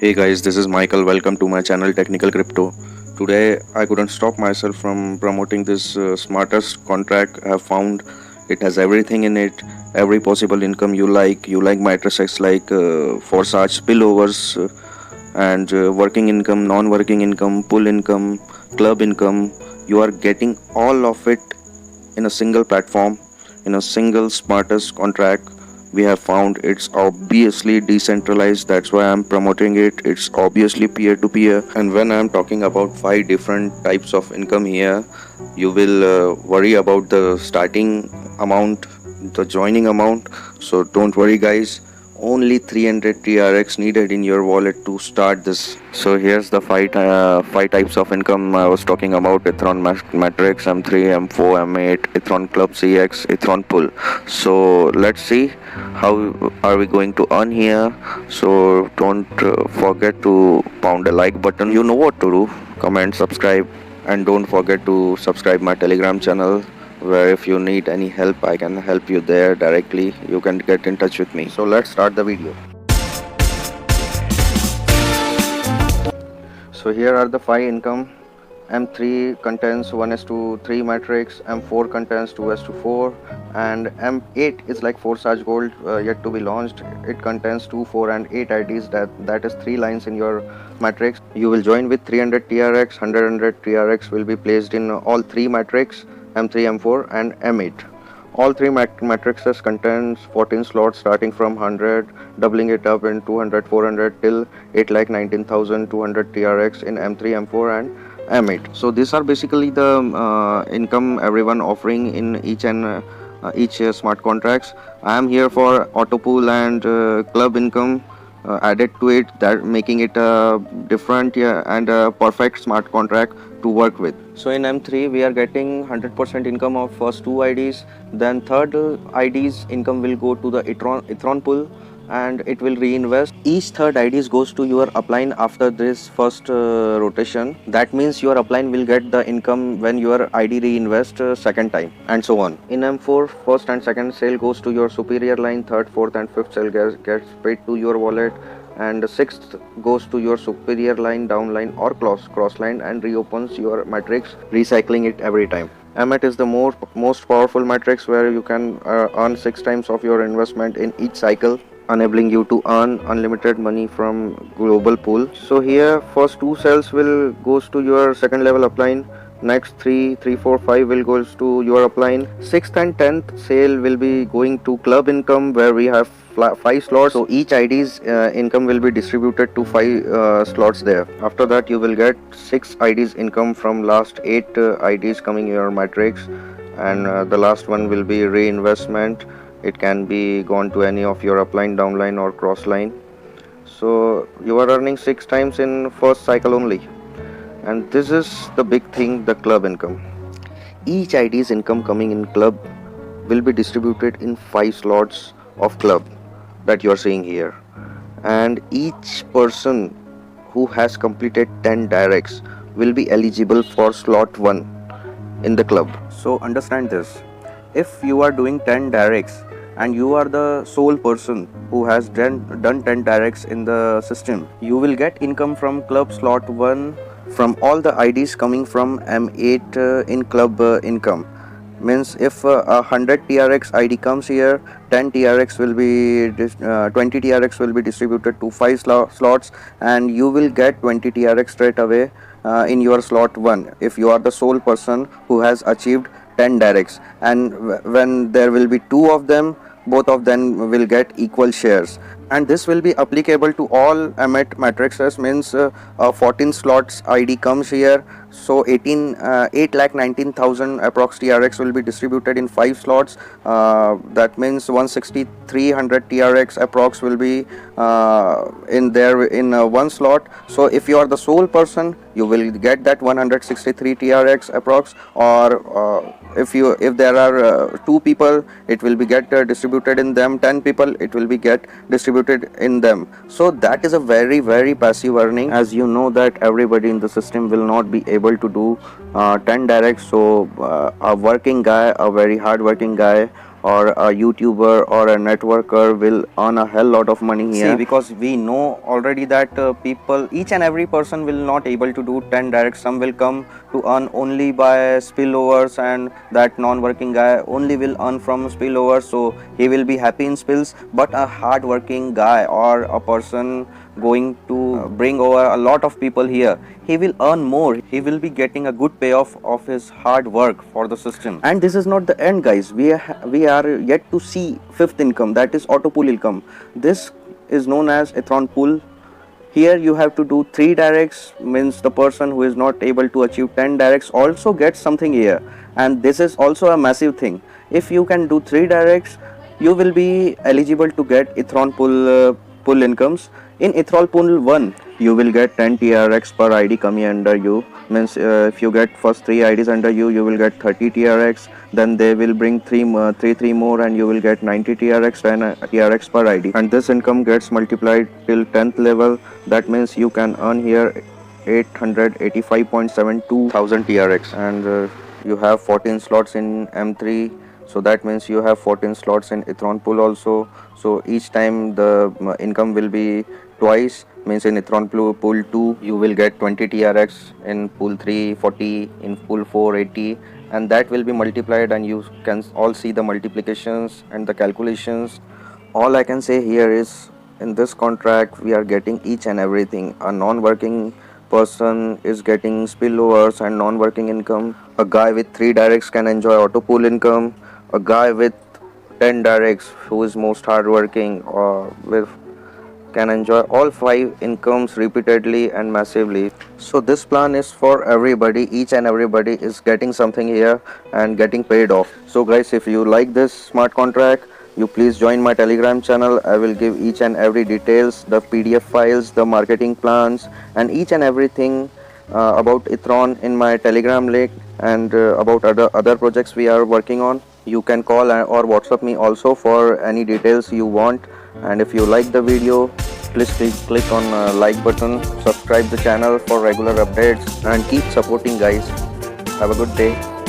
Hey guys, this is Michael. Welcome to my channel Technical Crypto. Today I couldn't stop myself from promoting this smartest contract I have found. It has everything in it, every possible income you like. You like matrices like Forsage spillovers and working income, non-working income, pull income, club income. You are getting all of it in a single platform, in a single smartest contract we have found. It's obviously decentralized, that's why I'm promoting it. It's obviously peer to peer, and when I'm talking about five different types of income here, you will worry about the starting amount, the joining amount. So don't worry guys, only 300 TRX needed in your wallet to start this. So here's the five types of income I was talking about: Ethron Matrix, M3, M4, M8, Ethron Club CX, Ethron Pull. So let's see how are we going to earn here. So don't forget to pound a like button. You know what to do. Comment, subscribe, and don't forget to subscribe my Telegram channel, where if you need any help I can help you there directly. You can get in touch with me. So let's start the video. So here are the five income. M3 contains 1:3 matrix, M4 contains 2:4, and M8 is like Forsage Gold, yet to be launched. It contains 2, 4 and 8 IDs, that is 3 lines in your matrix. You will join with 300 TRX, 100 TRX will be placed in all 3 matrix, M3, M4 and M8. All 3 matrices contains 14 slots starting from 100, doubling it up in 200, 400 till 8,19,200 TRX in M3, M4 and M8. So these are basically the income everyone offering in each smart contracts. I am here for auto pool and club income added to it, that making it a different and a perfect smart contract to work with. So in M3 we are getting 100% income of first 2 IDs, then third ID's income will go to the Ethron pool and it will reinvest. Each third IDs goes to your upline after this first rotation. That means your upline will get the income when your ID reinvest second time, and so on. In M4, first and second sale goes to your superior line, third, fourth and fifth sale gets paid to your wallet, and sixth goes to your superior line, down line or cross line and reopens your matrix, recycling it every time. M8 is the most powerful matrix, where you can earn 6 times of your investment in each cycle, enabling you to earn unlimited money from global pool. So here first 2 cells will goes to your second level upline, next 3, 3, 4, 5 will goes to your upline, 6th and 10th sale will be going to club income, where we have 5 slots, so each ID's income will be distributed to 5 slots there. After that you will get 6 ID's income from last 8 ID's coming in your matrix, and the last one will be reinvestment. It can be gone to any of your upline, downline or cross line. So you are earning 6 times in first cycle only. And this is the big thing, the club income. Each ID's income coming in club will be distributed in 5 slots of club that you are seeing here, and each person who has completed 10 directs will be eligible for slot 1 in the club. So understand this: if you are doing 10 directs and you are the sole person who has done 10 directs in the system, you will get income from club slot 1 from all the IDs coming from M8 in club income. Means if 100 TRX ID comes here, 10 TRX will be 20 TRX will be distributed to 5 slots, and you will get 20 TRX straight away in your slot 1 if you are the sole person who has achieved 10 directs. And when there will be 2 of them, both of them will get equal shares, and this will be applicable to all M8 matrices. Means 14 slots ID comes here, so 8,19,000 approx TRX will be distributed in 5 slots. That means 1,6,300 TRX approx will be in there in 1 slot. So if you are the sole person, you will get that 163 TRX approx, or if there are 2 people, it will be get distributed in them, 10 people it will be get distributed in them. So that is a very passive earning. As you know that everybody in the system will not be able to do 10 directs. So a working guy, a very hard working guy or a YouTuber or a networker will earn a hell lot of money here. See, because we know already that people, each and every person will not able to do 10 directs. Some will come to earn only by spillovers, and that non-working guy only will earn from spillovers, so he will be happy in spills. But a hard-working guy or a person going to bring over a lot of people here, he will earn more. He will be getting a good payoff of his hard work for the system. And this is not the end, guys. We are yet to see fifth income, that is auto pool income. This is known as Ethron pool. Here you have to do 3 directs, means the person who is not able to achieve 10 directs also gets something here. And this is also a massive thing. If you can do 3 directs, you will be eligible to get Ethron pool incomes. In Ethron pool 1, you will get 10 TRX per ID coming under you. Means if you get first 3 IDs under you, you will get 30 TRX. Then they will bring 3 more, and you will get 90 TRX, 10 TRX per ID. And this income gets multiplied till 10th level. That means you can earn here 885.72 thousand TRX. And you have 14 slots in M3. So that means you have 14 slots in Ethron pool also. So each time the income will be twice. Means in Ethron pool 2 you will get 20 TRX, in pool 3 40, in pool 4 80, and that will be multiplied, and you can all see the multiplications and the calculations. All I can say here is, in this contract we are getting each and everything. A non-working person is getting spillovers and non-working income. A guy with 3 directs can enjoy auto pool income. A guy with 10 directs, who is most hardworking or with, can enjoy all 5 incomes repeatedly and massively. So this plan is for everybody. Each and everybody is getting something here and getting paid off. So guys, if you like this smart contract, you please join my Telegram channel. I will give each and every details, the PDF files, the marketing plans, and each and everything about Ethron in my Telegram link, and about other projects we are working on. You can call or WhatsApp me also for any details you want. And if you like the video, please click on like button, subscribe the channel for regular updates, and keep supporting, guys. Have a good day.